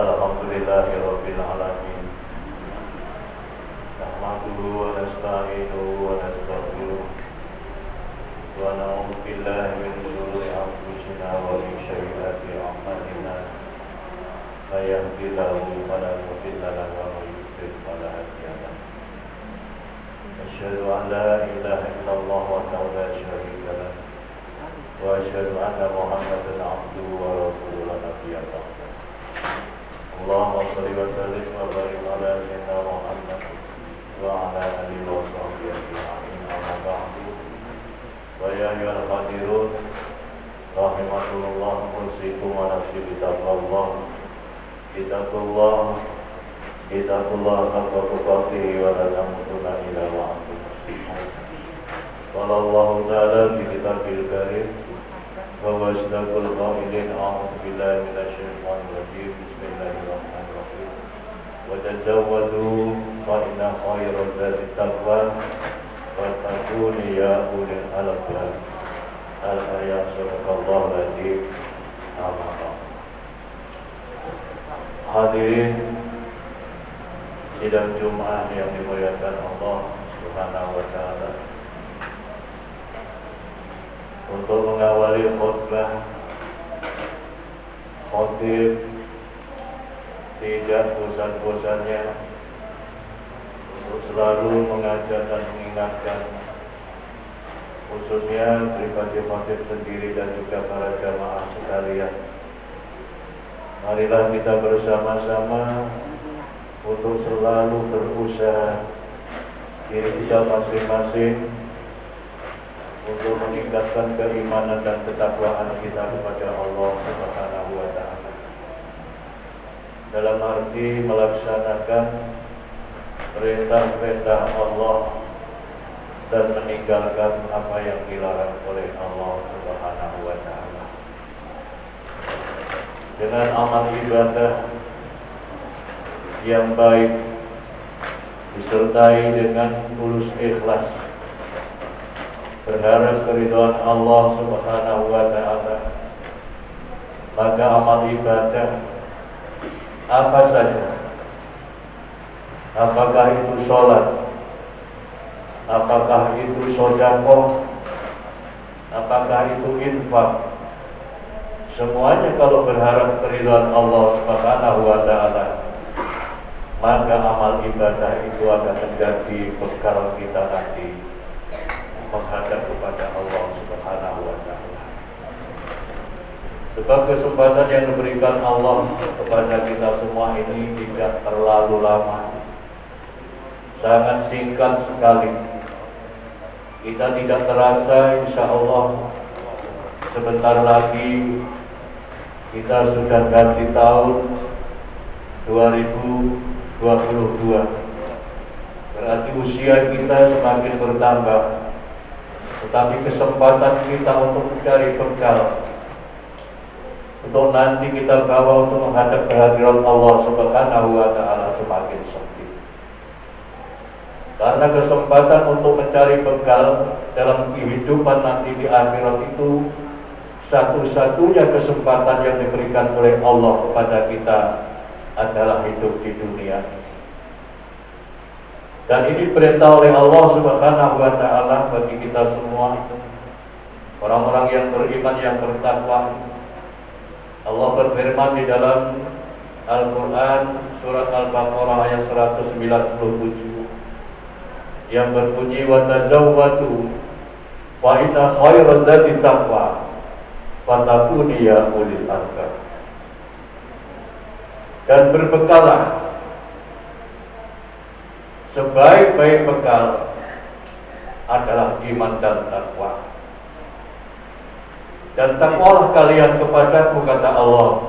Alhamdulillahirabbil alamin. Nahmaduhu wa nasta'inuhu wa nastaghfiruh. Wa na'udzu billahi min shururi anfusina wa min sayyiati a'malina. May yahdihillahu fala mudilla lahu wa may yudlil fala hadiya lahu. Asyhadu an la ilaha illallah wahdahu la syarika lahu wa asyhadu anna Muhammadan 'abduhu wa rasuluhu la nabiyya ba'dahu. Allahumma shalli wa sallim wa barik ala sayyidina Muhammad wa ala alihi wa sahbihi ajma'in. Amma ba'du. Wa ya ayyuhal hadirun rahimakumullah, usikum wa nafsi bitaqwallah. Ittaqullah haqqa tuqatih wa la tamutunna illa wa antum muslimun. Qala Allah ta'ala fi kitabil karim wa wasdaqul qailin a'udzu billahi minasy syaithanir rajim. Bismillahirrahmanirrahim. Wa tazawwadu fa inna khairaz zadi taqwa wa taquni ya ulil albab. Al-ayat sadaqallahu alazim. Amin. Hadirin sidang Jumat yang dimuliakan Allah Subhanahu wa taala. Untuk mengawali khutbah, khatib tidak bosan-bosannya untuk selalu mengajak dan mengingatkan, khususnya pribadi khatib sendiri dan juga para jamaah sekalian. Marilah kita bersama-sama untuk selalu berusaha diri kita masing-masing untuk meningkatkan keimanan dan ketakwaan kita kepada Allah Subhanahu wa taala. Dalam arti melaksanakan perintah-perintah Allah dan meninggalkan apa yang dilarang oleh Allah Subhanahu wa taala. Dengan amal ibadah yang baik disertai dengan tulus ikhlas, berharap keridhaan Allah Subhanahu wa taala, maka amal ibadah apa saja, apakah itu sholat, apakah itu sedekah, apakah itu infak, semuanya kalau berharap keridhaan Allah Subhanahu wa taala, maka amal ibadah itu akan menjadi bekal kita nanti menghadap kepada Allah Subhanahu wa taala. Sebab kesempatan yang diberikan Allah kepada kita semua ini tidak terlalu lama, sangat singkat sekali. Kita tidak terasa, insya Allah sebentar lagi kita sudah ganti tahun 2022. Berarti usia kita semakin bertambah, tetapi kesempatan kita untuk mencari bekal untuk nanti kita bawa untuk menghadap kehadiran Allah Subhanahu wa taala semakin sempit. Karena kesempatan untuk mencari bekal dalam kehidupan nanti di akhirat itu satu-satunya kesempatan yang diberikan oleh Allah kepada kita adalah hidup di dunia. Dan ini perintah oleh Allah Subhanahu wa taala bagi kita semua, orang-orang yang beriman, yang bertakwa. Allah berfirman di dalam Al-Quran surat Al-Baqarah ayat 197 yang berbunyi, wa tazawwadu wa inna khairaz zadi taqwa wa taquni ya ulil albab. Dan berbekalah, sebaik-baik bekal adalah iman dan takwa. Dan takwalah kalian kepadaku, kata Allah,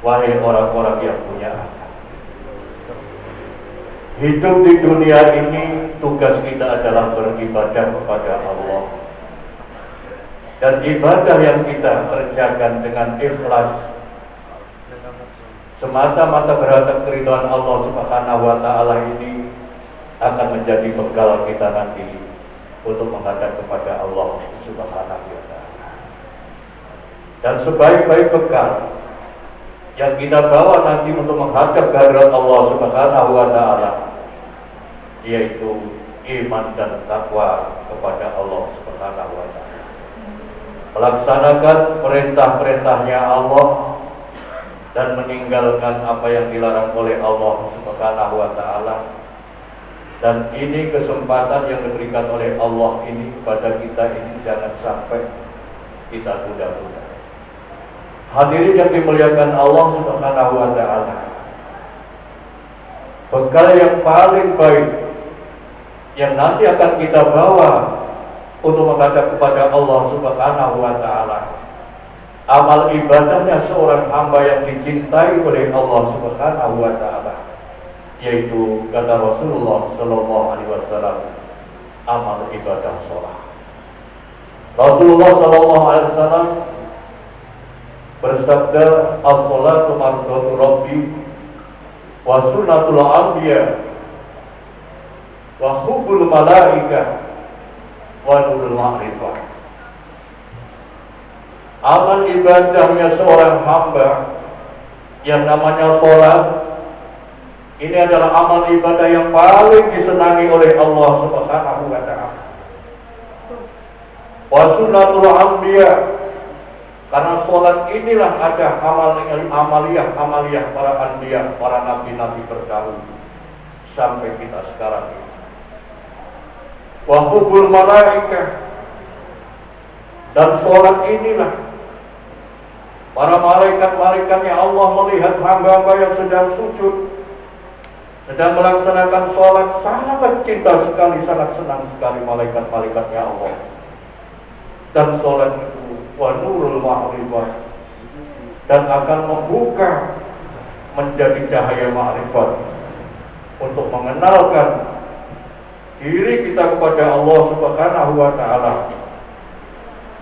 wahai orang-orang yang punya akal. Hidup di dunia ini, tugas kita adalah beribadah kepada Allah. Dan ibadah yang kita kerjakan dengan ikhlas, semata-mata berharap keridhaan Allah Subhanahu wa taala ini akan menjadi bekal kita nanti untuk menghadap kepada Allah Subhanahu wa taala. Dan sebaik-baik bekal yang kita bawa nanti untuk menghadap kehadirat Allah Subhanahu wa taala, yaitu iman dan takwa kepada Allah Subhanahu wa taala. Melaksanakan perintah-perintahnya Allah dan meninggalkan apa yang dilarang oleh Allah Subhanahu wa taala. Dan ini kesempatan yang diberikan oleh Allah ini kepada kita ini jangan sampai kita tunda-tunda. Hadirin yang dimuliakan Allah Subhanahu wa taala, bekal yang paling baik yang nanti akan kita bawa untuk menghadap kepada Allah Subhanahu wa taala, amal ibadahnya seorang hamba yang dicintai oleh Allah Subhanahu wa taala, yaitu kata Rasulullah sallallahu alaihi wasallam, amal ibadah salat. Rasulullah sallallahu alaihi wasallam bersabda, as-salatu mardhatu rabbi wa sunnatul anbiya wa hubbul malaikah wa nurul ma'rifah. Amal ibadahnya seorang hamba yang namanya salat, ini adalah amal ibadah yang paling disenangi oleh Allah Subhanahu wa taala. Wa sunnatul anbiya, karena salat inilah ada amaliyah para anbiya, para nabi-nabi terdahulu sampai kita sekarang ini. Wa hubbul malaikah, dan salat inilah para malaikat-malaikatnya Allah melihat hamba-hamba yang sedang sujud, sedang melaksanakan sholat, sangat cinta sekali, sangat senang sekali malaikat-malaikatnya Allah. Dan sholat itu wa nurul ma'rifah, dan akan membuka menjadi cahaya ma'rifat untuk mengenalkan diri kita kepada Allah Subhanahu wa taala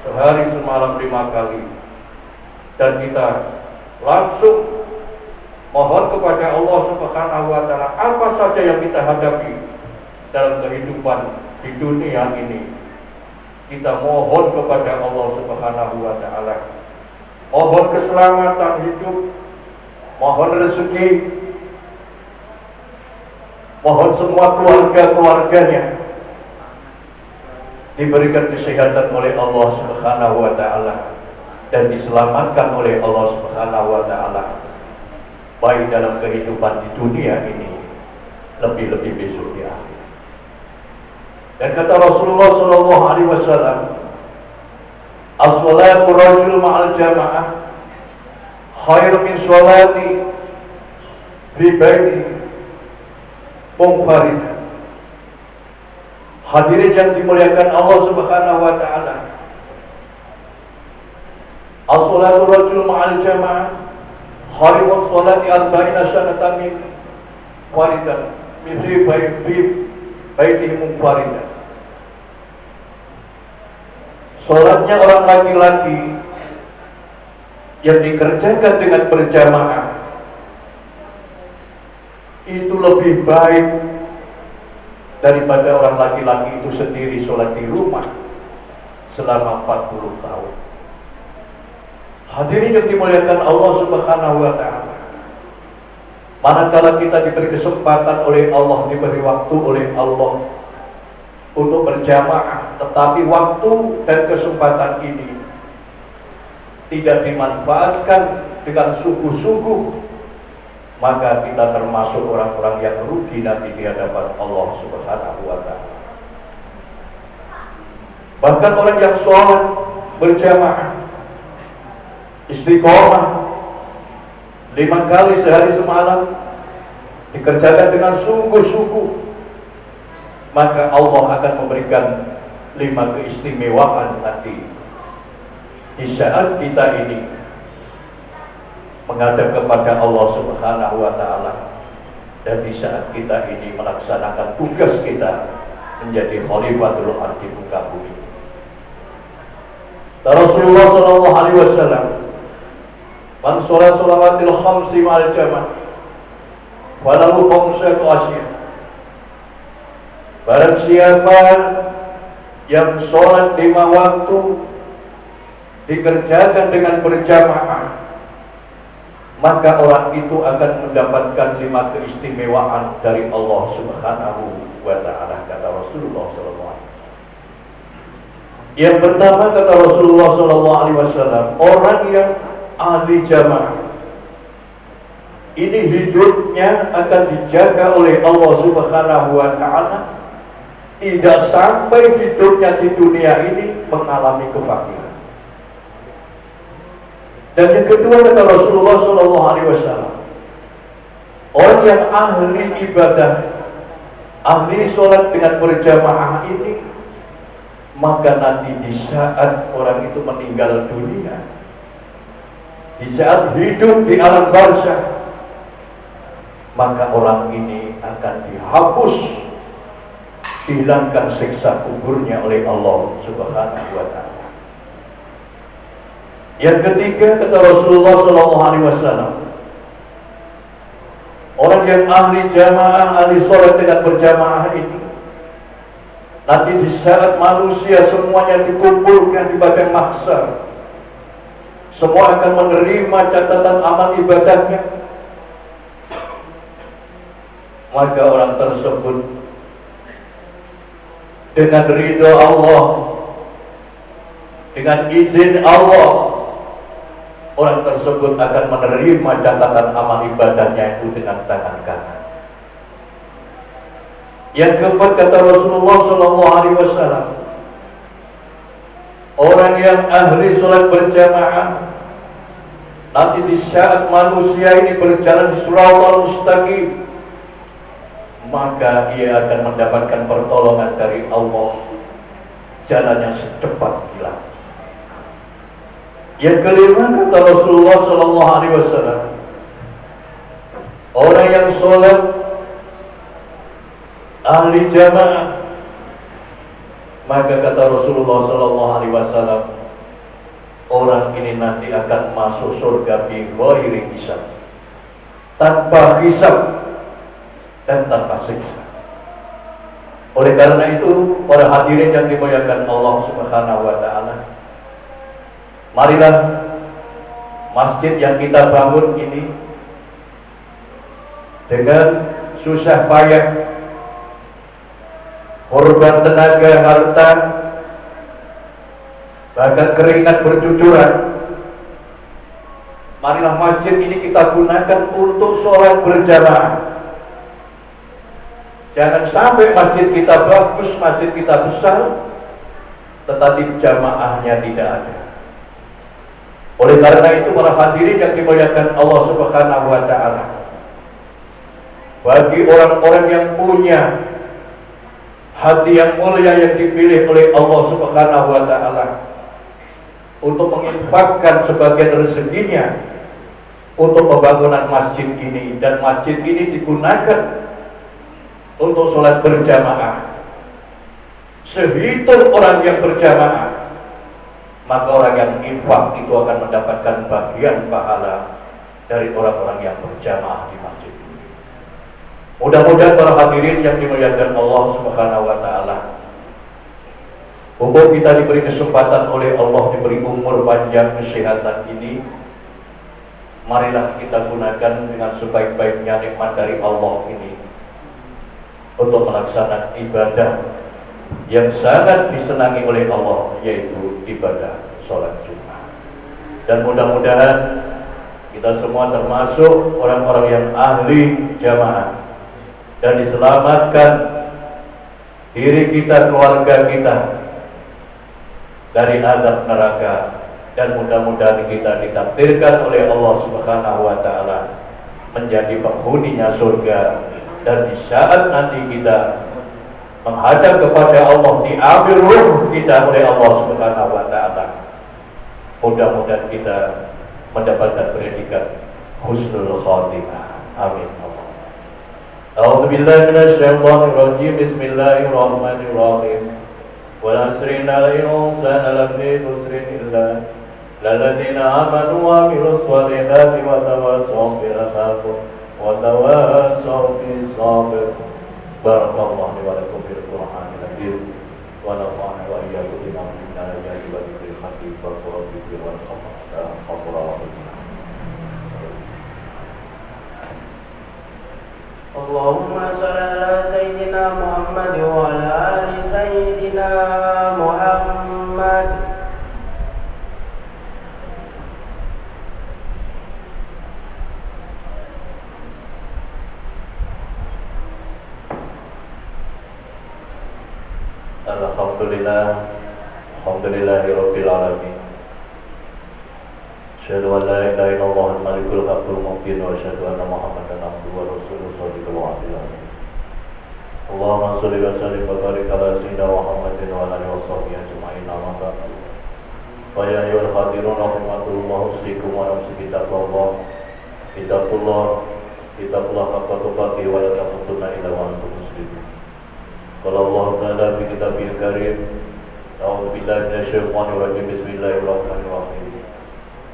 sehari semalam 5 kali. Dan kita langsung mohon kepada Allah Subhanahu wa taala apa saja yang kita hadapi dalam kehidupan di dunia ini. Kita mohon kepada Allah Subhanahu wa taala, mohon keselamatan hidup, mohon rezeki, mohon semua keluarga-keluarganya diberikan kesehatan oleh Allah Subhanahu wa taala dan diselamatkan oleh Allah Subhanahu wa taala, baik dalam kehidupan di dunia ini, lebih-lebih besok di akhir. Dan kata Rasulullah sallallahu alaihi wasallam, as-salatu rajul ma'al jamaah khairu min sholati fi baiti munfaridan. Hadirin yang dimuliakan Allah Subhanahu wa taala, as-salatu rajul ma'al jamaah khairu sholati arba'ina sanatan min waridan min baitihi munfaridan. Sholatnya orang laki-laki yang dikerjakan dengan berjamaah itu lebih baik daripada orang laki-laki itu sendiri sholat di rumah selama 40 tahun. Hadirin yang dimuliakan Allah Subhanahu wa taala, manakala kita diberi kesempatan oleh Allah, diberi waktu oleh Allah untuk berjamaah, tetapi waktu dan kesempatan ini tidak dimanfaatkan dengan sungguh-sungguh, maka kita termasuk orang-orang yang rugi nanti di hadapan Allah Subhanahu wa taala. Bahkan orang yang sholat berjamaah, istiqomah 5 kali sehari semalam, dikerjakan dengan sungguh-sungguh, maka Allah akan memberikan 5 keistimewaan nanti di saat kita ini menghadap kepada Allah Subhanahu wa taala, dan di saat kita ini melaksanakan tugas kita menjadi khalifatul ardi muka bumi. Rasulullah sallallahu alaihi wasallam, man sholat sholawatil khamsi ma'al jamaah walau khamsatu asyir. Barang siapa yang sholat 5 waktu dikerjakan dengan berjamaah, maka orang itu akan mendapatkan 5 keistimewaan dari Allah Subhanahu wa Ta'ala, kata Rasulullah SAW. Yang pertama, kata Rasulullah SAW, orang yang ahli jamaah ini hidupnya akan dijaga oleh Allah Subhanahu wa Ta'ala, tidak sampai hidupnya di dunia ini mengalami kefakiran. Dan yang kedua, kata Rasulullah SAW, orang yang ahli ibadah, ahli sholat dengan berjamaah ini, maka nanti di saat orang itu meninggal dunia, di saat hidup di alam barzakh, maka orang ini akan dihapus, dihilangkan siksa kuburnya oleh Allah Subhanahu wa Ta'ala. Yang ketiga, kata Rasulullah SAW, orang yang ahli jamaah, ahli sholat dengan berjamaah ini, nanti di saat manusia semuanya dikumpulkan di padang mahsyar, semua akan menerima catatan amal ibadahnya, maka orang tersebut dengan ridho Allah, dengan izin Allah, orang tersebut akan menerima catatan amal ibadahnya itu dengan tangan kanan. Yang keempat, kata Rasulullah SAW, orang yang ahli sholat berjamaah, nanti di saat manusia ini berjalan di Shiratal Mustaqim, maka ia akan mendapatkan pertolongan dari Allah, jalan yang secepat kilat. Yang kelima, kata Rasulullah SAW, orang yang sholat ahli jamaah, maka kata Rasulullah SAW, orang ini nanti akan masuk surga bi ghairi hisab, tanpa hisab dan tanpa siksa. Oleh karena itu, para hadirin yang dimuliakan Allah Subhanahu wa Ta'ala, marilah masjid yang kita bangun ini dengan susah payah, korban tenaga, harta, bahkan keringat bercucuran, marilah masjid ini kita gunakan untuk sholat berjamaah. Jangan sampai masjid kita bagus, masjid kita besar, tetapi jamaahnya tidak ada. Oleh karena itu, para hadirin yang dimuliakan Allah Subhanahu wa Ta'ala, bagi orang-orang yang punya hati yang mulia yang dipilih oleh Allah Subhanahu wa Ta'ala untuk menginfakkan sebagian rezekinya untuk pembangunan masjid ini, dan masjid ini digunakan untuk sholat berjamaah, sehitung orang yang berjamaah, maka orang yang infak itu akan mendapatkan bagian pahala dari orang-orang yang berjamaah di masjid ini. Mudah-mudahan para hadirin yang dimuliakan Allah Subhanahu wa Ta'ala, mumpung kita diberi kesempatan oleh Allah, diberi umur panjang, kesehatan ini, marilah kita gunakan dengan sebaik-baiknya nikmat dari Allah ini untuk melaksanakan ibadah yang sangat disenangi oleh Allah, yaitu ibadah sholat Jumat. Dan mudah-mudahan kita semua termasuk orang-orang yang ahli jamaah, dan diselamatkan diri kita, keluarga kita dari azab neraka, dan mudah-mudahan kita ditakdirkan oleh Allah Subhanahu wa Ta'ala menjadi penghuninya surga. Dan di saat nanti kita menghadap kepada Allah, diambil ruh kita oleh Allah Subhanahu wa Ta'ala, mudah-mudahan kita mendapatkan predikat husnul khatimah. Amin. A'udzu billahi minasyaitonir rajim. Bismillahirrahmanirrahim. Wal 'asri innal insana lafi khusrin illa ladzina amanu wa 'amilus shalihati wa tawassaw bil haqqi wa tawassaw bis sabr. Barakallahu li wa lakum bil Qur'anil karim wa nafa'ana wa iyyakum bima fihi min al-ayati wa dhikril hakim wa qur'anil wal qamar. اللهم صل على سيدنا محمد وعلى آل سيدنا محمد. Alhamdulillahirabbil alamin. Asyhadu an la ilaha illallah al-malikul haqqul mubin wa asyhadu anna Muhammadan abduhu wa rasuluhu shadiqul wa'dil amin. Allahumma shalli wa sallim wa barik ala sayyidina Muhammadin wa ala alihi wa sahbihi ajma'in. Amma ba'du. Fa ya ayyuhal hadirun rahimakumullah usikum wa nafsi bittaqwallah. Ittaqullah haqqa tuqatih wa la tamutunna illa wa antum muslimun. Qala Allah ta'ala fi kitabil karim. A'udzu billahi minasyaitonir rajim. Bismillahirrahmanirrahim.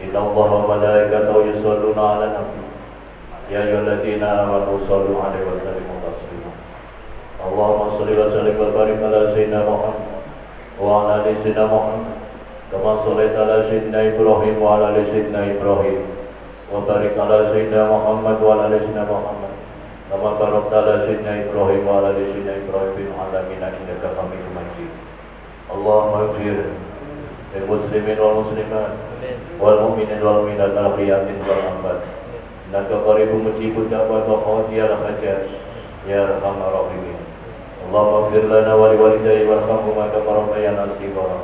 Inna Allaha wa malaikatahu yusholluna 'alan nabi. Ya ayyuhalladzina amanu shallu 'alaihi wa sallimu taslima. Allahumma shalli wa sallim wa barik ala sayyidina Muhammad wa ala ali sayyidina Muhammad kama shallaita ala sayyidina Ibrahim wa ala ali sayyidina Ibrahim wa barik ala sayyidina Muhammad wa ala ali sayyidina Muhammad kama barakta ala sayyidina Ibrahim wa ala ali sayyidina Ibrahim fil alamin innaka Hamidum Majid. Allahumma ighfir lil muslimin wal muslimat wal mu'minin wal mu'minat al ahya'i wal amwat innaka qaribun mujibud da'wat wa qadiyal hajat ya arhamar rahimin. Allahumma ighfir lana wa li walidayya warhamhuma kama rabbayana shighara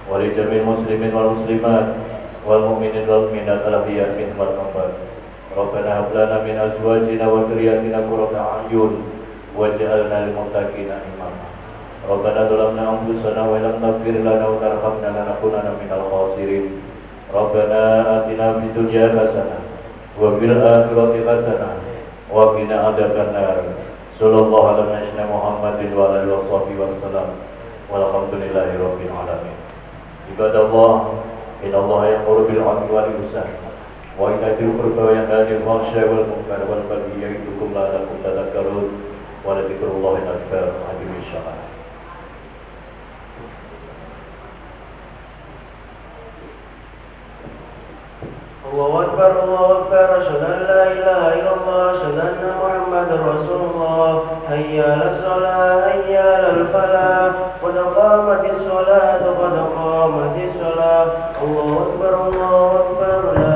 wa li jami'il muslimin wal muslimat wal mu'minin wal mu'minat al ahya'i wal amwat. Rabbana hab lana min azwajina wa dhurriyyatina qurrata a'yun waj'alna lil muttaqina imama. Rabbana zalamna anfusana wa lam taghfir lana wa tarhamna lanakunanna minal khasirin. Rabbana atina fid dunya hasanah wa fil akhirati hasanah wa qina adzabannar. Sallallahu ala nabiyyina Muhammadin wa alihi washabihi wasallam. Walhamdulillahirabbil alamin. Ibadallah, innallaha ya'muru bil 'adli wal ihsan wa itaa'il qurba wa yanha 'anil fahsya'i wal munkari wal baghi ya'idukum la'allakum tadhakkarun. Wa la dzikrullahi akbar. Aqimis shalah. Allahu Akbar, Allahu Akbar, asyhadu an la ilaha illallah, asyhadu anna Muhammadar Rasulullah. Hayya 'alas shalah, hayya 'alal falah, qad qamatis shalah, qad qamatis shalah. Allahu Akbar, Allahu Akbar.